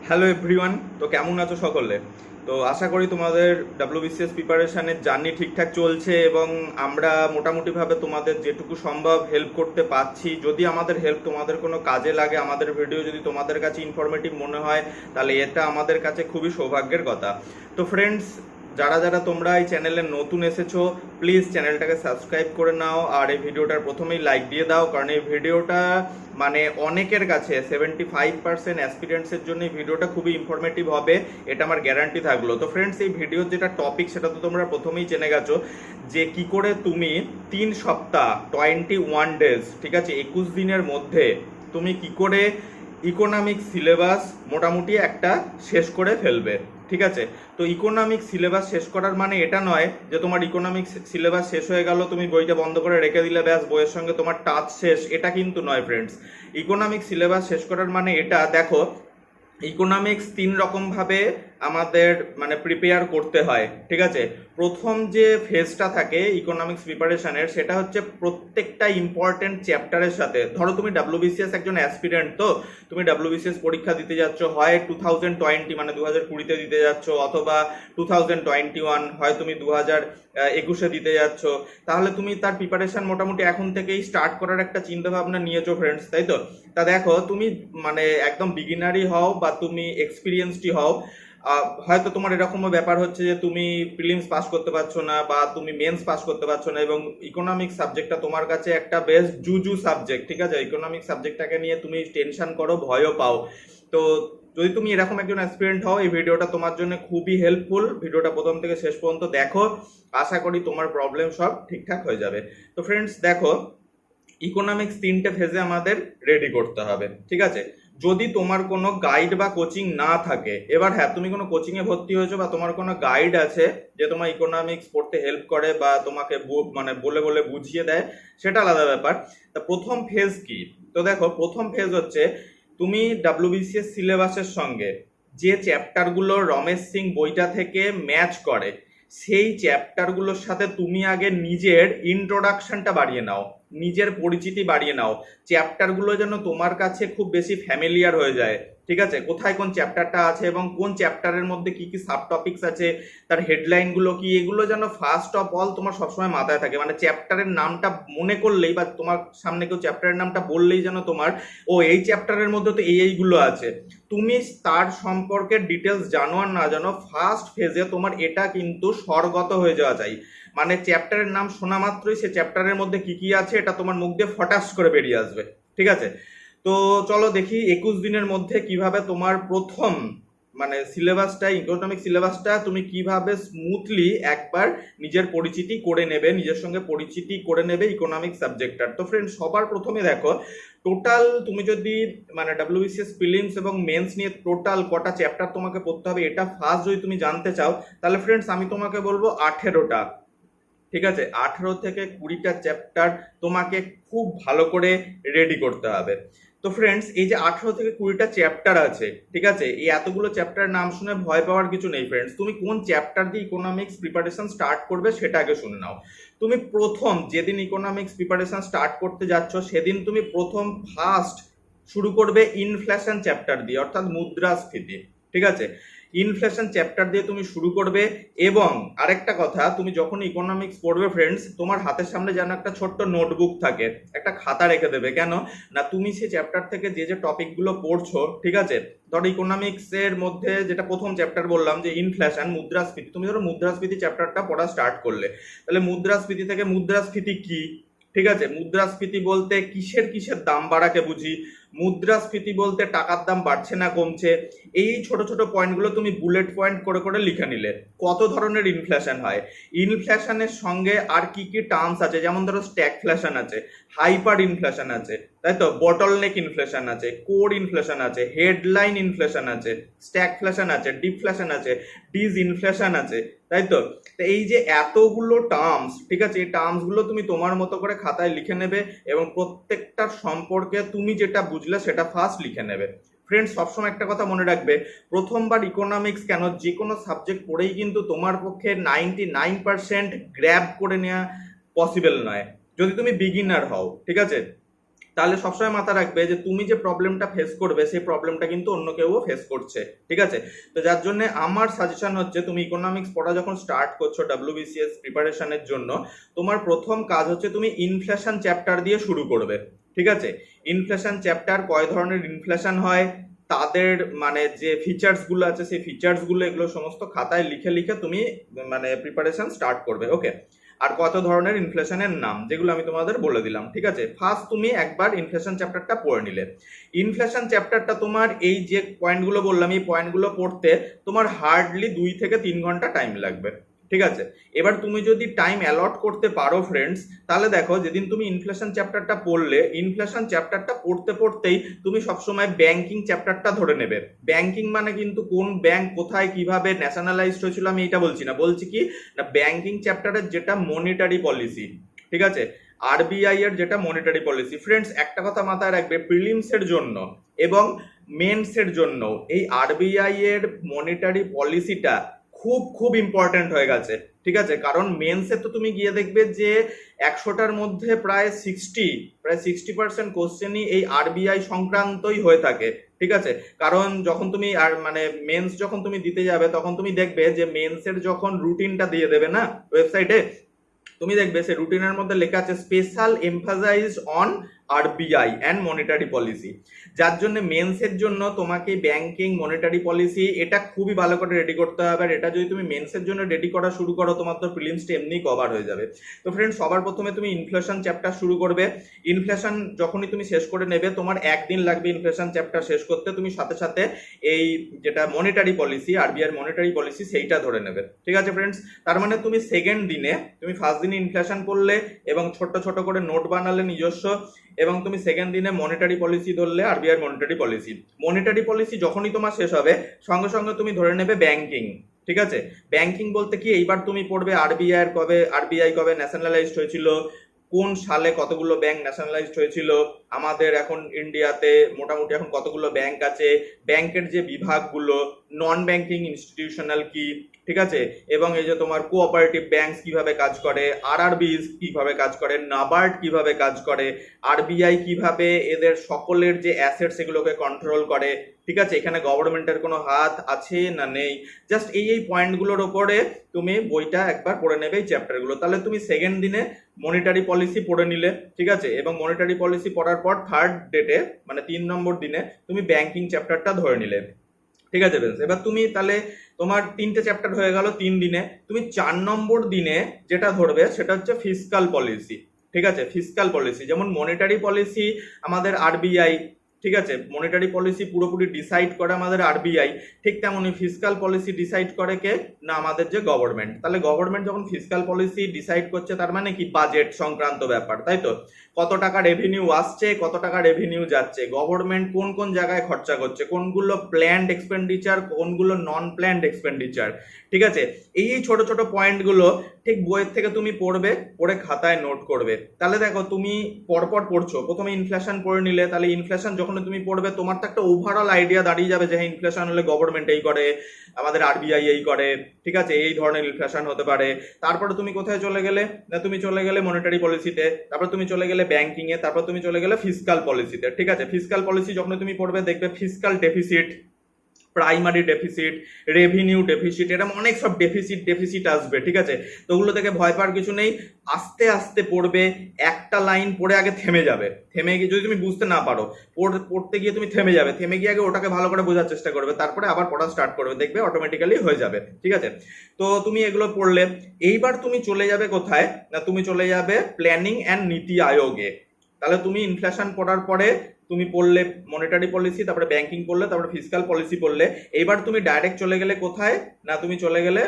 Hello everyone, তো কেমন আছো সকলে? তো আশা করি তোমাদের ডাব্লিউবিসিএস প্রিপারেশনের জার্নি ঠিকঠাক চলছে এবং আমরা মোটামুটিভাবে তোমাদের যেটুকু সম্ভব হেল্প করতে পারছি। যদি আমাদের হেল্প তোমাদের কোনো কাজে লাগে, আমাদের ভিডিও যদি তোমাদের কাছে ইনফরমেটিভ মনে হয়, তাহলে এটা আমাদের কাছে খুবই সৌভাগ্যের কথা। তো ফ্রেন্ডস, যারা যারা তোমরা এই চ্যানেলে নতুন এসেছো, প্লিজ চ্যানেলটাকে সাবস্ক্রাইব করে নাও আর এই ভিডিওটার প্রথমেই লাইক দিয়ে দাও, কারণ এই ভিডিওটা মানে অনেকের কাছে 75% অ্যাসপিরেন্টসের জন্য এই ভিডিওটা খুবই ইনফরমেটিভ হবে, এটা আমার গ্যারান্টি থাকলো। তো ফ্রেন্ডস, এই ভিডিওর যেটা টপিক সেটা তো তোমরা প্রথমেই জেনে গেছো যে কি করে তুমি 3 সপ্তাহ 21 ডেজ, ঠিক আছে, 21 দিনের মধ্যে তুমি কি করে ইকোনমিক সিলেবাস মোটামুটি একটা শেষ করে ফেলবে। ঠিক আছে, তো ইকোনমিক সিলেবাস শেষ করার মানে এটা নয় যে তোমার ইকোনমিক সিলেবাস শেষ হয়ে গেল, তুমি বইটা বন্ধ করে রেখে দিলে, ব্যাস বইয়ের সঙ্গে তোমার টাচ শেষ, এটা কিন্তু নয় ফ্রেন্ডস। ইকোনমিক সিলেবাস শেষ করার মানে এটা, দেখো, ইকোনমিক্স 3 রকমভাবে আমাদের মানে প্রিপেয়ার করতে হয়। ঠিক আছে, প্রথম যে ফেজটা থাকে ইকোনমিক্স প্রিপারেশনের, সেটা হচ্ছে প্রত্যেকটা ইম্পর্টেন্ট চ্যাপ্টারের সাথে। ধরো তুমি ডাব্লিউবিসিএস একজন অ্যাসপিরেন্ট, তো তুমি ডাব্লিউবিসিএস পরীক্ষা দিতে যাচ্ছ, হয় 2020 মানে 2020-তে দিতে যাচ্ছ, অথবা 2021 হয় তুমি 2021-এ দিতে যাচ্ছ। তাহলে তুমি তার প্রিপারেশন মোটামুটি এখন থেকেই স্টার্ট করার একটা চিন্তা ভাবনা নিয়েছো ফ্রেন্ডস, তাই তো? তা দেখো, তুমি মানে একদম বিগিনারই হও বা তুমি এক্সপিরিয়েন্সডই হও, হয়তো তোমার এরকমও ব্যাপার হচ্ছে যে তুমি প্রিলিমস পাস করতে পারছো না বা তুমি মেন্স পাস করতে পারছো না, এবং ইকোনমিক্স সাবজেক্টটা তোমার কাছে একটা বেশ জুজু সাবজেক্ট। ঠিক আছে, ইকোনমিক্স সাবজেক্টটাকে নিয়ে তুমি টেনশন করো, ভয়ও পাও। তো যদি তুমি এরকম একজন অ্যাসপিরেন্ট হও, এই ভিডিওটা তোমার জন্য খুবই হেল্পফুল। ভিডিওটা প্রথম থেকে শেষ পর্যন্ত দেখো, আশা করি তোমার প্রবলেম সব ঠিকঠাক হয়ে যাবে। তো ফ্রেন্ডস দেখো, ইকোনমিক্স 3টে ফেজে আমাদের রেডি করতে হবে। ঠিক আছে, যদি তোমার কোনো গাইড বা কোচিং না থাকে, এবার হ্যাঁ, তুমি কোনো কোচিংয়ে ভর্তি হয়েছো বা তোমার কোনো গাইড আছে যে তোমার ইকোনমিক্স পড়তে হেল্প করে বা তোমাকে মানে বলে বলে বুঝিয়ে দেয়, সেটা আলাদা ব্যাপার। তা প্রথম ফেজ কি? তো দেখো, প্রথম ফেজ হচ্ছে তুমি ডাব্লিউবিসিএস সিলেবাসের সঙ্গে যে চ্যাপ্টারগুলো রমেশ সিং বইটা থেকে ম্যাচ করে, সেই চ্যাপ্টারগুলোর সাথে তুমি আগে নিজের ইন্ট্রোডাকশনটা বাড়িয়ে নাও, নিজের পরিচিতি বাড়িয়ে নাও। চ্যাপ্টারগুলো যেন তোমার কাছে খুব বেশি ফ্যামিলিয়ার হয়ে যায়। ঠিক আছে, কোথায় কোন চ্যাপ্টারটা আছে এবং কোন চ্যাপ্টারের মধ্যে কি কি সাব টপিকস আছে, তার হেডলাইনগুলো কি, এগুলো যেন ফার্স্ট অফ অল তোমার সবসময় মাথায় থাকে। মানে চ্যাপ্টারের নামটা মনে করলেই বা তোমার সামনে কেউ চ্যাপ্টারের নামটা বললেই যেন তোমার, ও এই চ্যাপ্টারের মধ্যে তো এইগুলো আছে। তুমি তার সম্পর্কে ডিটেলস জানো আর না জানো, ফার্স্ট ফেজে তোমার এটা কিন্তু স্বরগত হয়ে যাওয়া চাই। মানে চ্যাপ্টারের নাম শোনা মাত্রই সে চ্যাপ্টারের মধ্যে কি কি আছে এটা তোমার মুখ দিয়ে ফটাস করে বেরিয়ে আসবে। ঠিক আছে, তো চলো দেখি 21 দিনের মধ্যে কিভাবে তোমার প্রথম মানে সিলেবাসটা, ইকোনমিক সিলেবাসটা তুমি কিভাবে স্মুথলি একবার নিজের পরিচিতি করে নেবে, নিজের সঙ্গে পরিচিতি করে নেবে ইকোনমিক সাবজেক্টটার। তো ফ্রেন্ড, সবার প্রথমে দেখো, টোটাল তুমি যদি মানে ডাব্লিউবিসিএস প্রিলিমস এবং মেন্স নিয়ে টোটাল কটা চ্যাপ্টার তোমাকে পড়তে হবে, এটা ফার্স্ট যদি তুমি জানতে চাও, তাহলে ফ্রেন্ডস আমি তোমাকে বলবো 18টা। ঠিক আছে, 18 থেকে 20টা চ্যাপ্টার তোমাকে খুব ভালো করে রেডি করতে হবে। তো ফ্রেন্ডস, এই যে 18 থেকে 20টা চ্যাপ্টার আছে, ঠিক আছে, এই এতগুলো চ্যাপ্টার নাম শুনে ভয় পাওয়ার কিছু নেই ফ্রেন্ডস। তুমি কোন চ্যাপ্টার দিয়ে ইকোনমিক্স প্রিপারেশন স্টার্ট করবে সেটা আগে শুনে নাও। তুমি প্রথম যেদিন ইকোনমিক্স প্রিপারেশন স্টার্ট করতে যাচ্ছ, সেদিন তুমি প্রথম ফার্স্ট শুরু করবে ইনফ্লেশন চ্যাপ্টার দিয়ে, অর্থাৎ মুদ্রাস্ফীতি। ঠিক আছে, ইনফ্লেশন চ্যাপ্টার দিয়ে তুমি শুরু করবে। এবং আরেকটা কথা, তুমি যখন ইকোনমিক্স পড়বে ফ্রেন্ডস, তোমার হাতের সামনে যেন একটা ছোট্ট নোটবুক থাকে, একটা খাতা রেখে দেবে। কেন না, তুমি সেই চ্যাপ্টার থেকে যে যে টপিকগুলো পড়ছো, ঠিক আছে, ধরো ইকোনমিক্স এর মধ্যে যেটা প্রথম চ্যাপ্টার বললাম যে ইনফ্লেশন, মুদ্রাস্ফীতি, তুমি ধরো মুদ্রাস্ফীতি চ্যাপ্টারটা পড়া স্টার্ট করলে, তাহলে মুদ্রাস্ফীতি থেকে মুদ্রাস্ফীতি কি, ঠিক আছে, মুদ্রাস্ফীতি বলতে কিসের কিসের দাম বাড়াকে বুঝি, মুদ্রাস্ফীতি বলতে টাকার দাম বাড়ছে না কমছে, এই ছোট ছোট পয়েন্টগুলো তুমি বুলেট পয়েন্ট করে করে লিখে নিলে। কত ধরনের ইনফ্লেশন হয়, ইনফ্লেশনের সঙ্গে আর কি কি টার্মস আছে, যেমন ধরো স্ট্যাগফ্লেশন আছে, হাইপার ইনফ্লেশন আছে, তাই তো, বটলনেক ইনফ্লেশন আছে, কোর ইনফ্লেশন আছে, হেডলাইন ইনফ্লেশন আছে, স্ট্যাগফ্লেশন আছে, ডিফ্লেশন আছে, ডিস ইনফ্লেশন আছে, তাই তো। তো এই যে এতগুলো টার্মস, ঠিক আছে, এই টার্মসগুলো তুমি তোমার মতো করে খাতায় লিখে নেবে এবং প্রত্যেকটার সম্পর্কে তুমি যেটা বুঝলে সেটা ফার্স্ট লিখে নেবে। ফ্রেন্ডস, সবসময় একটা কথা মনে রাখবে, প্রথমবার ইকোনমিক্স কেন, যে কোনো সাবজেক্ট পড়েই কিন্তু তোমার পক্ষে 99% গ্র্যাব করে নেওয়া পসিবল নয়, যদি তুমি বিগিনার হও। ঠিক আছে, তাহলে সবসময় মাথা রাখবে যে তুমি যে প্রবলেমটা ফেস করবে সেই প্রবলেমটা কিন্তু অন্য কেউও ফেস করছে, ঠিক আছে? তো যার জন্য আমার সাজেশন হচ্ছে তুমি ইকোনমিক্স পড়া যখন স্টার্ট করছো WBCS প্রিপারেশনের জন্য, তোমার প্রথম কাজ হচ্ছে তুমি ইনফ্লেশন চ্যাপ্টার দিয়ে শুরু করবে, ঠিক আছে? ইনফ্লেশন চ্যাপ্টার, কয় ধরনের ইনফ্লেশন হয়, তাদের মানে যে ফিচার্স গুলো আছে সেই ফিচার্স গুলো এগুলো সমস্ত খাতায় লিখে লিখে তুমি মানে প্রিপারেশন স্টার্ট করবে, ওকে? আর কত ধরনের ইনফ্লেশনের নাম, যেগুলো আমি তোমাদের বলে দিলাম, ঠিক আছে? ফার্স্ট তুমি একবার ইনফ্লেশন চ্যাপ্টারটা পড়ে নিলে। ইনফ্লেশন চ্যাপ্টারটা তোমার এই যে পয়েন্টগুলো বললাম, এই পয়েন্টগুলো পড়তে তোমার হার্ডলি 2 থেকে 3 ঘন্টা টাইম লাগবে, ঠিক আছে? এবার তুমি যদি টাইম অ্যালট করতে পারো ফ্রেন্ডস, তাহলে দেখো যেদিন তুমি ইনফ্লেশন চ্যাপ্টারটা পড়লে, ইনফ্লেশন চ্যাপ্টারটা পড়তে পড়তেই তুমি সবসময় ব্যাংকিং চ্যাপ্টারটা ধরে নেবে। ব্যাংকিং মানে কিন্তু কোন ব্যাংক কোথায় কিভাবে ন্যাশনালাইজড হয়েছিল আমি এটা বলছি না, বলছি কি না ব্যাংকিং চ্যাপ্টারের যেটা মনিটারি পলিসি, ঠিক আছে? আরবিআই এর যেটা মনিটারি পলিসি। ফ্রেন্ডস একটা কথা মাথায় রাখবে, প্রিলিমস এর জন্য এবং মেন্স এর জন্য এই আরবিআই এর মনিটারি পলিসিটা খুব খুব ইম্পর্টেন্ট হয়ে গেছে, ঠিক আছে? কারণ মেন্সে তো তুমি গিয়ে দেখবে যে 100টার মধ্যে প্রায় 60% কোশ্চেনই এই আরবিআই সংক্রান্তই হয়ে থাকে, ঠিক আছে? কারণ যখন তুমি আর মানে মেন্স যখন তুমি দিতে যাবে তখন তুমি দেখবে যে মেন্সের যখন রুটিনটা দিয়ে দেবে না ওয়েবসাইটে, তুমি দেখবে সে রুটিনের মধ্যে লেখা আছে special emphasize on RBI and monetary policy. যার জন্য মেন্সের জন্য তোমাকে ব্যাংকিং মনিটারি পলিসি এটা খুবই ভালো করে রেডি করতে হবে। আর এটা যদি তুমি মেন্সের জন্য রেডি করা শুরু করো তোমার তো প্রিলিমসটা এমনি কভার হয়ে যাবে। তো ফ্রেন্ড সবার প্রথমে তুমি ইনফ্লেশন চ্যাপ্টার শুরু করবে। ইনফ্লেশন যখনই তুমি শেষ করে নেবে, তোমার একদিন লাগবে ইনফ্লেশন চ্যাপ্টার শেষ করতে, তুমি সাথে সাথে এই যেটা monetary policy RBI monetary policy সেইটা ধরে নেবে, ঠিক আছে ফ্রেন্ডস? তার মানে তুমি সেকেন্ড দিনে, তুমি ফার্স্ট দিনে ইনফ্লেশন পড়লে এবং ছোট ছোট করে নোট বানালে নিজস্ব, এবং তুমি সেকেন্ড দিনে মনিটারি পলিসি ধরলে RBI monetary policy. Monetary policy যখনই তোমার শেষ হবে সঙ্গে সঙ্গে তুমি ধরে নেবে ব্যাংকিং, ঠিক আছে? ব্যাংকিং বলতে কি, এইবার তুমি পড়বে আরবিআই কবে ন্যাশনালাইজড হয়েছিল, কোন সালে কতগুলো ব্যাংক ন্যাশনালাইজড হয়েছিল, আমাদের এখন ইন্ডিয়াতে মোটামুটি এখন কতগুলো ব্যাংক আছে, ব্যাংকের যে বিভাগগুলো, নন ব্যাংকিং ইনস্টিটিউশনাল কি, ঠিক আছে? এবং এই যে তোমার কোঅপারেটিভ ব্যাংকস কিভাবে কাজ করে, আরআরবিস কিভাবে কাজ করে, নাবার্ড কিভাবে কাজ করে, আরবিআই কিভাবে এদের সকলের যে অ্যাসেটস এগুলোকে কন্ট্রোল করে, ঠিক আছে? এখানে গভর্নমেন্টের কোনো হাত আছে না নেই, জাস্ট এই পয়েন্টগুলোর ওপরে তুমি বইটা একবার পড়ে নেবে এই চ্যাপ্টারগুলো। তাহলে তুমি সেকেন্ড দিনে মনিটারি পলিসি পড়ে নিলে, ঠিক আছে? এবং মনিটারি পলিসি পড়ার পর থার্ড ডেটে মানে 3 নম্বর দিনে তুমি ব্যাংকিং চ্যাপ্টারটা ধরে নিলে, ঠিক আছে ফ্রেন্ডস? এবার তুমি তাহলে তোমার 3টে চ্যাপ্টার হয়ে গেল 3 দিনে। তুমি 4 নম্বর দিনে যেটা ধরবে সেটা হচ্ছে ফিসকাল পলিসি, ঠিক আছে? ফিসকাল পলিসি যেমন মনিটারি পলিসি আমাদের আরবিআই, ঠিক আছে? মনিটারি পলিসি পুরোপুরি ডিসাইড করে আমাদের আরবিআই, ঠিক তেমনই ফিসকাল পলিসি ডিসাইড করে কে না আমাদের যে গভর্নমেন্ট। তাহলে গভর্নমেন্ট যখন ফিসকাল পলিসি ডিসাইড করছে তার মানে কি বাজেট সংক্রান্ত ব্যাপার, তাই তো? কত টাকা রেভিনিউ আসছে, কত টাকা রেভিনিউ যাচ্ছে, গভর্নমেন্ট কোন কোন জায়গায় খরচা করছে, কোনগুলো প্ল্যান্ড এক্সপেন্ডিচার, কোনগুলো নন প্ল্যান্ড এক্সপেন্ডিচার, ঠিক আছে? এই ছোট ছোট পয়েন্টগুলো ঠিক বইয়ের থেকে তুমি পড়বে, পড়ে খাতায় নোট করবে। তাহলে দেখো তুমি পরপর পড়ছো, প্রথমে ইনফ্লেশন পড়ে নিলে, তাহলে ইনফ্লেশন যখন তুমি পড়বে তোমার তো একটা ওভারঅল আইডিয়া দাঁড়িয়ে যাবে যে হ্যাঁ ইনফ্লেশন হলে গভর্নমেন্ট এই করে, আমাদের আরবিআই এই করে, ঠিক আছে? এই ধরনের ইনফ্লেশন হতে পারে। তারপরে তুমি কোথায় চলে গেলে না, তুমি চলে গেলে মনিটারি পলিসিতে, তারপর তুমি চলে গেলে ব্যাংকিং এ, তারপর তুমি চলে গেলে ফিসকাল পলিসিতে, ঠিক আছে? ফিসকাল পলিসি যখন তুমি পড়বে দেখবে fiscal deficit, primary deficit, revenue deficit, এরকম অনেক সব ডেফিসিট আসবে, ঠিক আছে? তো ওগুলো থেকে ভয় পাওয়ার কিছু নেই, আস্তে আস্তে পড়বে, একটা লাইন পড়ে আগে থেমে যাবে, থেমে গিয়ে যদি তুমি বুঝতে না পারো পড়তে গিয়ে তুমি থেমে যাবে, থেমে গিয়ে আগে ওটাকে ভালো করে বোঝার চেষ্টা করবে, তারপরে আবার পড়া স্টার্ট করবে, দেখবে অটোমেটিক্যালি হয়ে যাবে, ঠিক আছে? তো তুমি এগুলো পড়লে এইবার তুমি চলে যাবে কোথায় না, তুমি চলে যাবে প্ল্যানিং অ্যান্ড নীতি আয়োগে। তাহলে তুমি ইনফ্লেশন পড়ার পরে তুমি পড়লে মনিটারি পলিসি, তারপরে ব্যাংকিং পড়লে, তারপরে ফিসকাল পলিসি পড়লে, এইবার তুমি ডাইরেক্ট চলে গেলে কোথায় না, তুমি চলে গেলে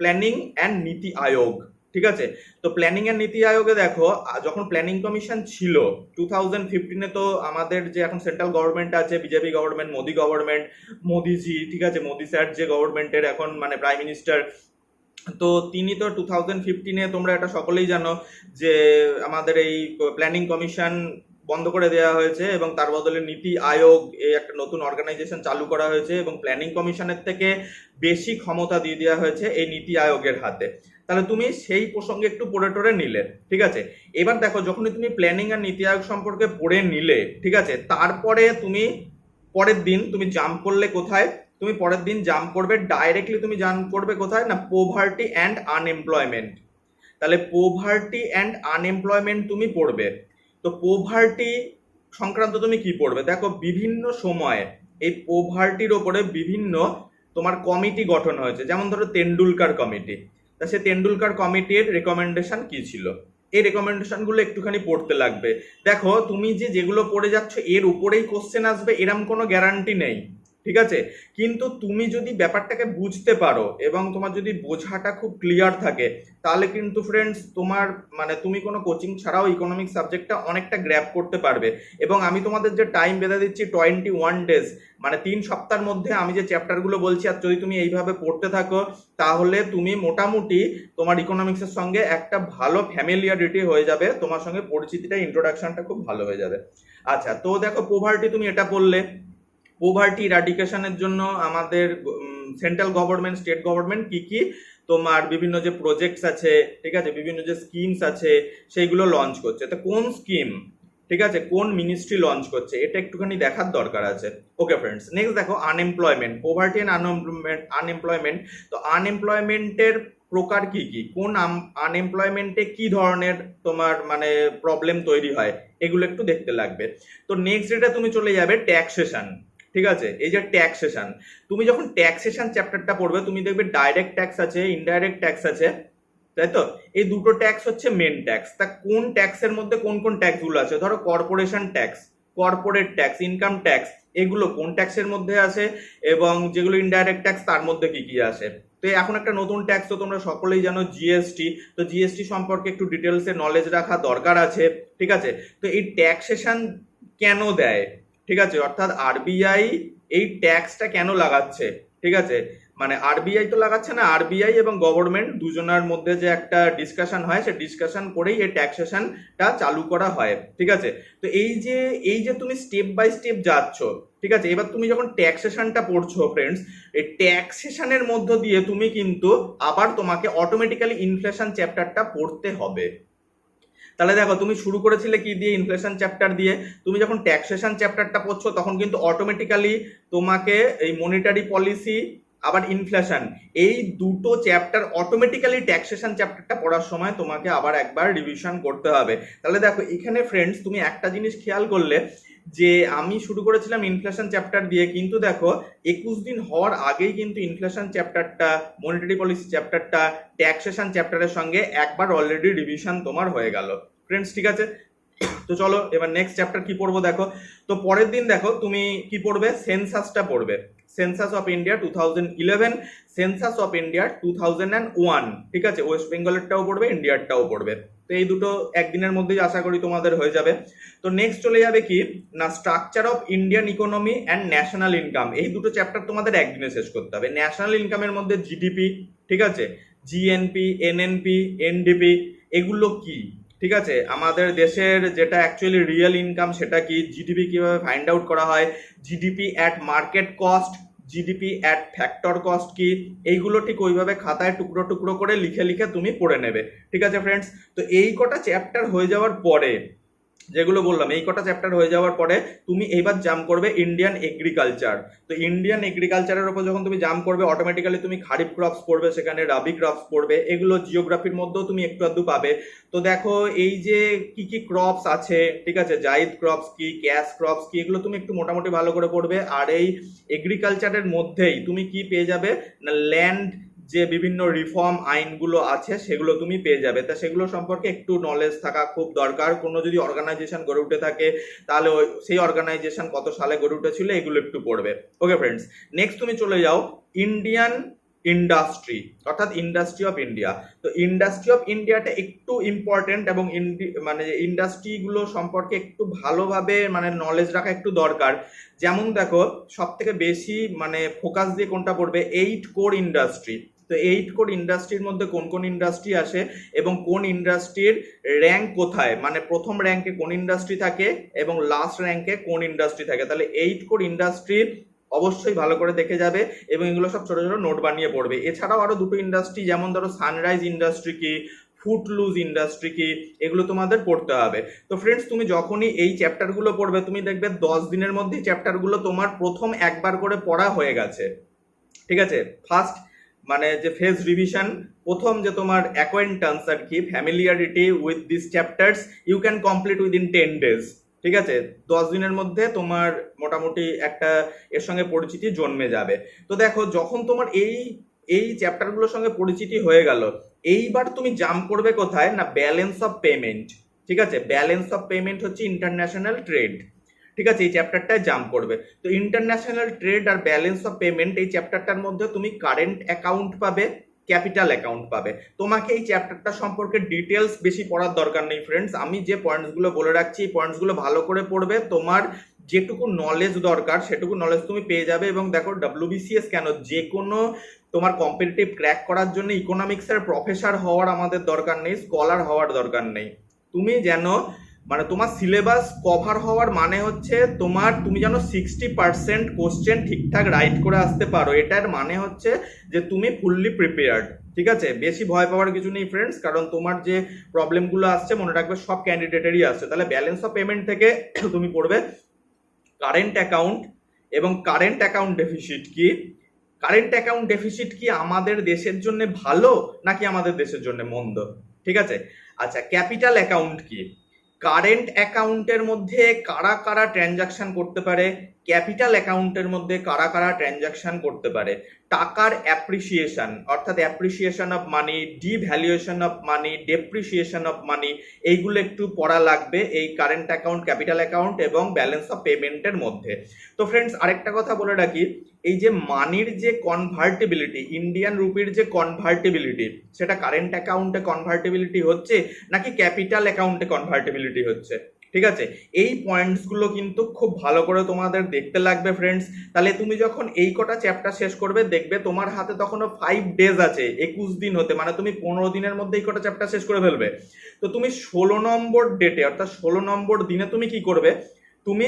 প্ল্যানিং অ্যান্ড নীতি আয়োগ, ঠিক আছে? তো প্ল্যানিং অ্যান্ড নীতি আয়োগে দেখো, যখন প্ল্যানিং কমিশন ছিল 2015-এ, তো আমাদের যে এখন সেন্ট্রাল গভর্নমেন্ট আছে বিজেপি গভর্নমেন্ট, মোদি গভর্নমেন্ট, মোদিজি, ঠিক আছে? মোদি স্যার যে গভর্নমেন্টের এখন মানে প্রাইম মিনিস্টার, তো তিনি তো 2015-এ তোমরা এটা সকলেই জানো যে আমাদের এই প্ল্যানিং কমিশন বন্ধ করে দেওয়া হয়েছে এবং তার বদলে নীতি আয়োগ এই একটা নতুন অর্গানাইজেশন চালু করা হয়েছে এবং প্ল্যানিং কমিশনের থেকে বেশি ক্ষমতা দিয়ে দেওয়া হয়েছে এই নীতি আয়োগের হাতে। তাহলে তুমি সেই প্রসঙ্গে একটু পড়ে টড়ে নিলে, ঠিক আছে। এবার দেখো যখনই তুমি প্ল্যানিং আর নীতি আয়োগ সম্পর্কে পড়ে নিলে, ঠিক আছে, তারপরে তুমি পরের দিন তুমি জাম্প করলে কোথায়, তুমি পরের দিন জাম্প করবে ডাইরেক্টলি, তুমি জাম্প করবে কোথায় না, পোভার্টি অ্যান্ড আনএমপ্লয়মেন্ট। তাহলে পোভার্টি অ্যান্ড আনএমপ্লয়মেন্ট তুমি পড়বে। তো পোভার্টি সংক্রান্ত তুমি কি পড়বে, দেখো বিভিন্ন সময়ে এই পোভার্টির ওপরে বিভিন্ন তোমার কমিটি গঠন হয়েছে, যেমন ধরো তেন্ডুলকার কমিটি। তা সে তেন্ডুলকার কমিটির রেকমেন্ডেশন কি ছিল, এই রেকমেন্ডেশনগুলো একটুখানি পড়তে লাগবে। দেখো তুমি যে যেগুলো পড়ে যাচ্ছ এর উপরেই কোশ্চেন আসবে এরম কোনো গ্যারান্টি নেই, ঠিক আছে। কিন্তু তুমি যদি ব্যাপারটাকে বুঝতে পারো এবং তোমার যদি বোঝাটা খুব ক্লিয়ার থাকে, তাহলে কিন্তু ফ্রেন্ডস তোমার মানে তুমি কোনো কোচিং ছাড়াও ইকোনমিক সাবজেক্টটা অনেকটা গ্র্যাব করতে পারবে। এবং আমি তোমাদের যে টাইম বেঁধে দিচ্ছি 21 ডেজ, মানে 3 সপ্তাহের মধ্যে আমি যে চ্যাপ্টারগুলো বলছি, আর যদি তুমি এইভাবে পড়তে থাকো তাহলে তুমি মোটামুটি তোমার ইকোনমিক্সের সঙ্গে একটা ভালো ফ্যামিলিয়ারিটি হয়ে যাবে, তোমার সঙ্গে পরিচিতিটা ইন্ট্রোডাকশনটা খুব ভালো হয়ে যাবে। আচ্ছা, তো দেখো পোভার্টি তুমি এটা বললে। পোভার্টি ইরাডিকেশনের জন্য আমাদের সেন্ট্রাল গভর্নমেন্ট, স্টেট গভর্নমেন্ট কি কি তোমার বিভিন্ন যে প্রজেক্টস আছে, ঠিক আছে, বিভিন্ন যে স্কিমস আছে সেইগুলো লঞ্চ করছে। তো কোন স্কিম, ঠিক আছে, কোন মিনিস্ট্রি লঞ্চ করছে এটা একটুখানি দেখার দরকার আছে। ওকে ফ্রেন্ডস, নেক্সট দেখো আনএমপ্লয়মেন্ট, পোভার্টি অ্যান্ড আনএমপ্লয়মেন্ট। তো আনএমপ্লয়মেন্টের প্রকার কি কি, কোন আনএমপ্লয়মেন্টে কি ধরনের তোমার মানে প্রবলেম তৈরি হয়, এগুলো একটু দেখতে লাগবে। তো নেক্সট যেটা তুমি চলে যাবে ট্যাক্সেশন, ঠিক আছে। এই যে ট্যাক্সেশন, তুমি যখন ট্যাক্সেশন চ্যাপ্টারটা পড়বে তুমি দেখবে ডাইরেক্ট ট্যাক্স আছে, ইনডাইরেক্ট ট্যাক্স আছে, তাই তো। এই দুটো ট্যাক্স হচ্ছে মেন ট্যাক্স। তা কোন ট্যাক্সের মধ্যে কোন কোন ট্যাক্স গুলো আছে, ধরো corporation tax, corporate tax, income tax, এগুলো কোন ট্যাক্সের মধ্যে আছে, এবং যেগুলো ইনডাইরেক্ট ট্যাক্স তার মধ্যে কি কি আসে। তো এখন একটা নতুন ট্যাক্স তো তোমরা সকলেই জানো, জিএসটি। তো জিএসটি সম্পর্কে একটু ডিটেলসে নলেজ রাখা দরকার আছে, ঠিক আছে। তো এই ট্যাক্সেশন কেন দেয়, ঠিক আছে, অর্থাৎ আরবিআই এই ট্যাক্সটা কেন লাগাচ্ছে, ঠিক আছে। মানে আরবিআই তো লাগাচ্ছে না, আরবিআই এবং গভর্নমেন্ট দুজনের মধ্যে যে একটা ডিসকাশন হয়, সে ডিসকাশন করেই এই ট্যাক্সেশনটা চালু করা হয়, ঠিক আছে। তো এই যে তুমি স্টেপ বাই স্টেপ যাচ্ছ, ঠিক আছে। এবার তুমি যখন ট্যাক্সেশনটা পড়ছো ফ্রেন্ডস, এই ট্যাক্সেশনের মধ্য দিয়ে তুমি কিন্তু আবার তোমাকে অটোমেটিক্যালি ইনফ্লেশন চ্যাপ্টারটা পড়তে হবে। তাহলে দেখো তুমি শুরু করেছিলে কি দিয়ে, ইনফ্লেশন চ্যাপ্টার দিয়ে। তুমি যখন ট্যাক্সেশন চ্যাপ্টারটা পড়ছো তখন কিন্তু অটোমেটিক্যালি তোমাকে এই মনিটারি পলিসি আবার ইনফ্লেশন, এই দুটো চ্যাপ্টার অটোমেটিক্যালি ট্যাক্সেশন চ্যাপ্টারটা পড়ার সময় তোমাকে আবার একবার রিভিশন করতে হবে। তাহলে দেখো এখানে ফ্রেন্ডস তুমি একটা জিনিস খেয়াল করলে যে আমি শুরু করেছিলাম ইনফ্লেশন চ্যাপ্টার দিয়ে, কিন্তু দেখো 21 দিন হওয়ার আগেই কিন্তু ইনফ্লেশন চ্যাপ্টারটা, মনিটারি পলিসি চ্যাপ্টারটা ট্যাক্সেশন চ্যাপ্টারের সঙ্গে একবার অলরেডি রিভিশন তোমার হয়ে গেল ফ্রেন্ডস, ঠিক আছে। তো চলো এবার নেক্সট চ্যাপ্টার কি পড়বো দেখো। তো পরের দিন দেখো তুমি কি পড়বে, সেন্সাসটা পড়বে। Census of India 2011, census of India 2001, ঠিক আছে। ওয়েস্ট বেঙ্গলেরটাও পড়বে, ইন্ডিয়ারটাও পড়বে। তো এই দুটো একদিনের মধ্যেই আশা করি তোমাদের হয়ে যাবে। তো নেক্সট চলে যাবে কি না, structure of Indian economy and national income. এই দুটো চ্যাপ্টার তোমাদের একদিনে শেষ করতে হবে। ন্যাশনাল ইনকামের মধ্যে জিডিপি, ঠিক আছে, জিএনপি, এনএনপি, এনডিপি, এগুলো কি, ঠিক আছে। আমাদের দেশের যেটা অ্যাকচুয়ালি রিয়েল ইনকাম সেটা কি, জিডিপি কিভাবে ফাইন্ড আউট করা হয়, GDP at market cost, GDP at factor cost কি, এইগুলো ঠিক ওইভাবে খাতায় টুকরো টুকরো করে লিখে লিখে তুমি পড়ে নেবে, ঠিক আছে ফ্রেন্ডস। তো এই কটা চ্যাপ্টার হয়ে যাওয়ার পরে, যেগুলো বললাম এই কটা চ্যাপ্টার হয়ে যাওয়ার পরে তুমি এইবার জাম্প করবে ইন্ডিয়ান এগ্রিকালচার। তো ইন্ডিয়ান এগ্রিকালচারের উপর যখন তুমি জাম্প করবে অটোমেটিক্যালি তুমি খারিফ ক্রপস পড়বে, সেখানে রাবি ক্রপস পড়বে, এগুলো জিওগ্রাফির মধ্যেও তুমি একটু আধটু পাবে। তো দেখো এই যে কি কি ক্রপস আছে, ঠিক আছে, জাইদ ক্রপস কি, ক্যাশ ক্রপস কি, এগুলো তুমি একটু মোটামুটি ভালো করে পড়বে। আর এই এগ্রিকালচারের মধ্যেই তুমি কি পেয়ে যাবে না, ল্যান্ড যে বিভিন্ন রিফর্ম আইনগুলো আছে সেগুলো তুমি পেয়ে যাবে। তা সেগুলো সম্পর্কে একটু নলেজ থাকা খুব দরকার। কোনো যদি অর্গানাইজেশন গড়ে উঠে থাকে তাহলে সেই অর্গানাইজেশন কত সালে গড়ে উঠেছিল এগুলো একটু পড়বে। ওকে ফ্রেন্ডস, নেক্সট তুমি চলে যাও ইন্ডিয়ান ইন্ডাস্ট্রি, অর্থাৎ ইন্ডাস্ট্রি অফ ইন্ডিয়া। তো ইন্ডাস্ট্রি অফ ইন্ডিয়াটা একটু ইম্পর্টেন্ট এবং মানে ইন্ডাস্ট্রিগুলো সম্পর্কে একটু ভালোভাবে মানে নলেজ রাখা একটু দরকার। যেমন দেখো সব থেকে বেশি মানে ফোকাস দিয়ে কোনটা পড়বে, 8 কোর ইন্ডাস্ট্রি। তো 8 কোর ইন্ডাস্ট্রির মধ্যে কোন কোন ইন্ডাস্ট্রি আসে এবং কোন ইন্ডাস্ট্রির র্যাঙ্ক কোথায়, মানে প্রথম র্যাঙ্কে কোন ইন্ডাস্ট্রি থাকে এবং লাস্ট র্যাঙ্কে কোন ইন্ডাস্ট্রি থাকে। তাহলে 8 কোর ইন্ডাস্ট্রির অবশ্যই ভালো করে দেখে যাবে এবং এগুলো সব ছোট ছোট নোট বানিয়ে পড়বে। এছাড়াও আরো দুটো ইন্ডাস্ট্রি, যেমন ধরো সানরাইজ ইন্ডাস্ট্রি কি, ফুটলুজ ইন্ডাস্ট্রি কি, এগুলো তোমাদের পড়তে হবে। তো ফ্রেন্ডস, তুমি যখনই এই চ্যাপ্টারগুলো পড়বে তুমি দেখবে 10 দিনের মধ্যে চ্যাপ্টারগুলো তোমার প্রথম একবার করে পড়া হয়ে গেছে। ঠিক আছে, ফার্স্ট মানে যে ফেজ রিভিশন, প্রথম যে তোমার অ্যাকোয়েন্টেন্স আর কি, familiarity with this chapters you can complete within 10 days। ঠিক আছে, 10 দিনের মধ্যে তোমার মোটামুটি একটা এর সঙ্গে পরিচিতি জন্মে যাবে। তো দেখো, যখন তোমার এই এই চ্যাপ্টারগুলোর সঙ্গে পরিচিতি হয়ে গেল, এইবার তুমি জাম্প করবে কোথায় না, ব্যালেন্স অফ পেমেন্ট। ঠিক আছে, ব্যালেন্স অফ পেমেন্ট হচ্ছে ইন্টারন্যাশনাল ট্রেড। ঠিক আছে, এই চ্যাপ্টারটায় জাম্প করবে। তো ইন্টারন্যাশনাল ট্রেড আর ব্যালেন্স অফ পেমেন্ট এই চ্যাপ্টারটার মধ্যে তুমি কারেন্ট অ্যাকাউন্ট পাবে, ক্যাপিটাল অ্যাকাউন্ট পাবে। তোমাকে এই চ্যাপ্টারটা সম্পর্কে ডিটেলস বেশি পড়ার দরকার নেই ফ্রেন্ডস, আমি যে পয়েন্টসগুলো বলে রাখছি এই পয়েন্টসগুলো ভালো করে পড়বে, তোমার যেটুকু নলেজ দরকার সেটুকু নলেজ তুমি পেয়ে যাবে। এবং দেখো, ডাব্লিউবিসিএস কেন, যে কোনো তোমার কম্পিটিটিভ ক্র্যাক করার জন্য ইকোনমিক্সের প্রফেসর হওয়ার আমাদের দরকার নেই, স্কলার হওয়ার দরকার নেই। তুমি যেন মানে তোমার সিলেবাস কভার হওয়ার মানে হচ্ছে তুমি যেন 60% কোশ্চেন ঠিকঠাক রাইট করে আসতে পারো, এটার মানে হচ্ছে যে তুমি ফুললি প্রিপেয়ার্ড। ঠিক আছে, বেশি ভয় পাওয়ার কিছু নেই ফ্রেন্ডস, কারণ তোমার যে প্রবলেমগুলো আসছে মনে রাখবে সব ক্যান্ডিডেটেরই আসছে। তাহলে ব্যালেন্স অফ পেমেন্ট থেকে তুমি পড়বে কারেন্ট অ্যাকাউন্ট এবং কারেন্ট অ্যাকাউন্ট ডেফিসিট কি। কারেন্ট অ্যাকাউন্ট ডেফিসিট কি আমাদের দেশের জন্য ভালো নাকি আমাদের দেশের জন্য মন্দ? ঠিক আছে, আচ্ছা, ক্যাপিটাল অ্যাকাউন্ট কি, কারেন্ট অ্যাকাউন্টের মধ্যে কারা কারা ট্রানজাকশন করতে পারে, ক্যাপিটাল অ্যাকাউন্টের মধ্যে কারা কারা ট্রানজাকশন করতে পারে, টাকার অ্যাপ্রিসিয়েশন অর্থাৎ appreciation of money, devaluation of money, depreciation of money, এইগুলো একটু পড়া লাগবে এই কারেন্ট অ্যাকাউন্ট, ক্যাপিটাল অ্যাকাউন্ট এবং ব্যালেন্স অফ পেমেন্টের মধ্যে। তো ফ্রেন্ডস, আরেকটা কথা বলে রাখি, এই যে মানির যে কনভার্টিবিলিটি, ইন্ডিয়ান রুপির যে কনভার্টিবিলিটি, সেটা কারেন্ট অ্যাকাউন্টে কনভার্টিবিলিটি হচ্ছে নাকি ক্যাপিটাল অ্যাকাউন্টে কনভার্টিবিলিটি হচ্ছে। ঠিক আছে, এই পয়েন্টসগুলো কিন্তু খুব ভালো করে তোমাদের দেখতে লাগবে ফ্রেন্ডস। তাহলে তুমি যখন এই কটা চ্যাপ্টার শেষ করবে দেখবে তোমার হাতে তখনও 5 days আছে, 21 দিন হতে, মানে তুমি 15 দিনের মধ্যে এই কটা চ্যাপ্টার শেষ করে ফেলবে। তো তুমি 16 নম্বর ডেটে অর্থাৎ 16 নম্বর দিনে তুমি কি করবে, তুমি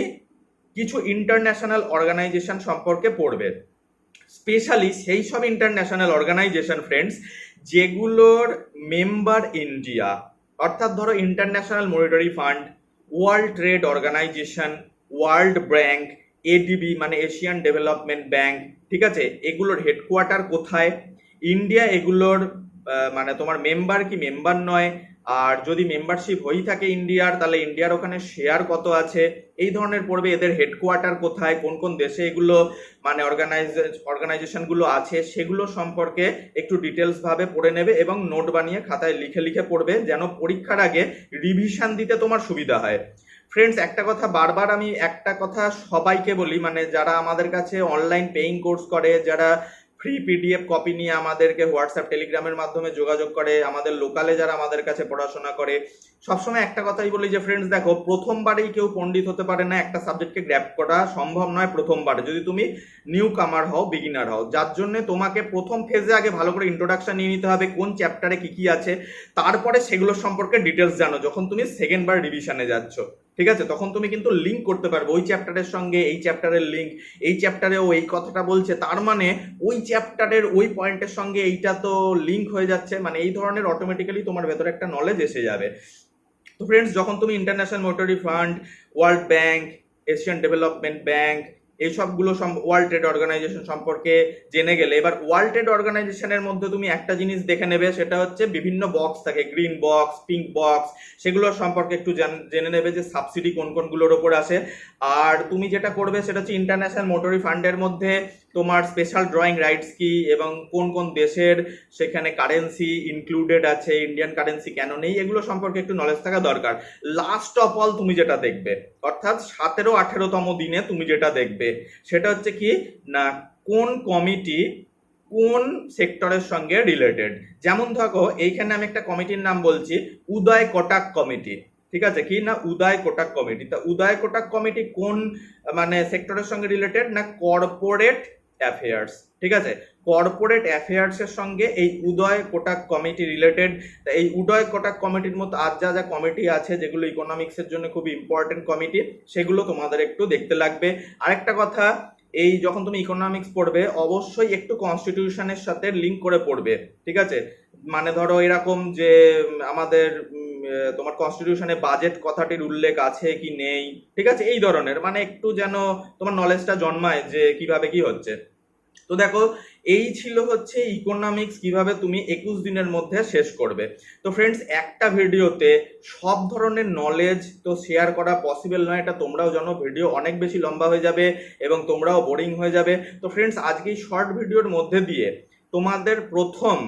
কিছু ইন্টারন্যাশনাল অর্গানাইজেশন সম্পর্কে পড়বে, স্পেশালি সেই সব ইন্টারন্যাশনাল অর্গানাইজেশন ফ্রেন্ডস যেগুলোর মেম্বার ইন্ডিয়া। অর্থাৎ ধরো international monetary fund, world trade organisation, world bank, ADB মানে এশিয়ান ডেভেলপমেন্ট ব্যাংক। ঠিক আছে, এগুলোর হেডকোয়ার্টার কোথায়, ইন্ডিয়া এগুলোর মানে তোমার মেম্বার কি মেম্বার নয়, আর যদি মেম্বারশিপ হয়েই থাকে ইন্ডিয়ার তাহলে ইন্ডিয়ার ওখানে শেয়ার কত আছে, এই ধরনের পড়বে। এদের হেডকোয়ার্টার কোথায়, কোন কোন দেশে এগুলো মানে অর্গানাইজেশনগুলো আছে, সেগুলো সম্পর্কে একটু ডিটেলস ভাবে পড়ে নেবে এবং নোট বানিয়ে খাতায় লিখে লিখে পড়বে, যেন পরীক্ষার আগে রিভিশন দিতে তোমার সুবিধা হয়। ফ্রেন্ডস, একটা কথা বারবার আমি একটা কথা সবাইকে বলি, মানে যারা আমাদের কাছে অনলাইন পেইং কোর্স করে, যারা ফ্রি পিডিএফ কপি নিয়ে আমাদেরকে হোয়াটসঅ্যাপ টেলিগ্রামের মাধ্যমে যোগাযোগ করে, আমাদের লোকালে যারা আমাদের কাছে পড়াশোনা করে, সবসময় একটা কথাই বলি যে ফ্রেন্ডস দেখো, প্রথমবারেই কেউ পণ্ডিত হতে পারে না, একটা সাবজেক্টকে গ্র্যাব করা সম্ভব নয় প্রথমবারে, যদি তুমি নিউ কামার হও, বিগিনার হও। যার জন্য তোমাকে প্রথম ফেজে আগে ভালো করে ইন্ট্রোডাকশন নিয়ে নিতে হবে, কোন চ্যাপ্টারে কি কি আছে, তারপরে সেগুলো সম্পর্কে ডিটেলস জানো। যখন তুমি সেকেন্ড বার রিভিশনে যাচ্ছ, ঠিক আছে, তখন তুমি কিন্তু লিঙ্ক করতে পারবে ওই চ্যাপ্টারের সঙ্গে এই চ্যাপ্টারের লিঙ্ক, এই চ্যাপ্টারেও এই কথাটা বলছে, তার মানে ওই চ্যাপ্টারের ওই পয়েন্টের সঙ্গে এইটা তো লিঙ্ক হয়ে যাচ্ছে, মানে এই ধরনের অটোমেটিক্যালি তোমার ভেতরে একটা নলেজ এসে যাবে। তো ফ্রেন্ডস, যখন তুমি international monetary fund, world bank, Asian development bank, এই সবগুলো ওয়ার্ল্ড ট্রেড অর্গানাইজেশন সম্পর্কে জেনে গেলে, এবার ওয়ার্ল্ড ট্রেড অর্গানাইজেশনের মধ্যে তুমি একটা জিনিস দেখে নেবে, সেটা হচ্ছে বিভিন্ন বক্স থাকে, গ্রিন বক্স, পিঙ্ক বক্স, সেগুলো সম্পর্কে একটু জেনে নেবে যে সাবসিডি কোন কোনগুলোর ওপর আসে। আর তুমি যেটা করবে সেটা হচ্ছে ইন্টারন্যাশনাল মনিটারি ফান্ডের মধ্যে তোমার স্পেশাল ড্রয়িং রাইটস কি এবং কোন কোন দেশের সেখানে কারেন্সি ইনক্লুডেড আছে, ইন্ডিয়ান কারেন্সি কেন নেই, এগুলো সম্পর্কে একটু নলেজ থাকা দরকার। লাস্ট অফ অল তুমি যেটা দেখবে, অর্থাৎ 17-18তম দিনে তুমি যেটা দেখবে সেটা হচ্ছে কি না, কোন কমিটি কোন সেক্টরের সঙ্গে রিলেটেড। যেমন দেখো, এইখানে আমি একটা কমিটির নাম বলছি, উদয় কোটাক কমিটি। ঠিক আছে, কি না, উদয় কোটাক কমিটি। তা উদয় কোটাক কমিটি কোন মানে সেক্টরের সঙ্গে রিলেটেড না, কর্পোরেট অ্যাফেয়ার্স। ঠিক আছে, কর্পোরেট অ্যাফেয়ার্স এর সঙ্গে এই উদয় কোটাক কমিটি রিলেটেড। এই উদয় কোটাক কমিটির মতো আর যা যা কমিটি আছে যেগুলো ইকোনমিক্স এর জন্য খুব ইম্পর্টেন্ট কমিটি, সেগুলো তোমাদের একটু দেখতে লাগবে। আরেকটা কথা, এই যখন তুমি ইকোনমিক্স পড়বে অবশ্যই একটু কনস্টিটিউশনের সাথে লিঙ্ক করে পড়বে, ঠিক আছে? মানে ধরো এরকম যে আমাদের তোমার কনস্টিটিউশনে বাজেট কথাটির উল্লেখ আছে কি নেই, ঠিক আছে, এই ধরনের মানে একটু যেন তোমার নলেজটা জন্মায় যে কিভাবে কি হচ্ছে। তো দেখো, এই ছিল হচ্ছে ইকোনমিক্স কিভাবে তুমি 21 দিনের মধ্যে শেষ করবে। তো ফ্রেন্ডস, একটা ভিডিওতে সব ধরনের নলেজ তো শেয়ার করা পসিবল নয়, এটা তোমরাও জানো, ভিডিও অনেক বেশি লম্বা হয়ে যাবে এবং তোমরাও বোরিং হয়ে যাবে। তো ফ্রেন্ডস, আজকে এই শর্ট ভিডিওর মধ্যে দিয়ে তোমাদের প্রথম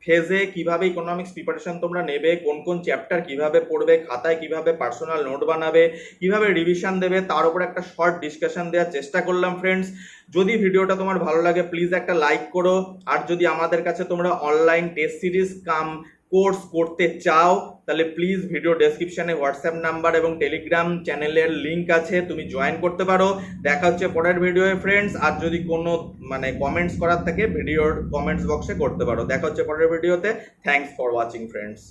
ফেজে কিভাবে ইকোনমিক্স প্রিপারেশন তোমরা নেবে, কোন কোন চ্যাপ্টার কিভাবে পড়বে, খাতায় কিভাবে পার্সোনাল নোট বানাবে, কিভাবে রিভিশন দেবে, তার উপর একটা শর্ট ডিসকাশন দেওয়ার চেষ্টা করলাম ফ্রেন্ডস। যদি ভিডিওটা তোমার ভালো লাগে প্লিজ একটা লাইক করো, আর যদি আমাদের কাছে তোমরা অনলাইন টেস্ট সিরিজ কাম কোর্স করতে চাও তাহলে প্লিজ ভিডিও ডেসক্রিপশনে হোয়াটসঅ্যাপ নাম্বার এবং টেলিগ্রাম চ্যানেলের লিংক আছে, তুমি জয়েন করতে পারো। দেখা হচ্ছে পরের ভিডিওয়ে ফ্রেন্ডস, আর যদি কোনো মানে কমেন্টস করার থাকে ভিডিওর কমেন্টস বক্সে করতে পারো। দেখা হচ্ছে পরের ভিডিওতে। Thanks for watching friends.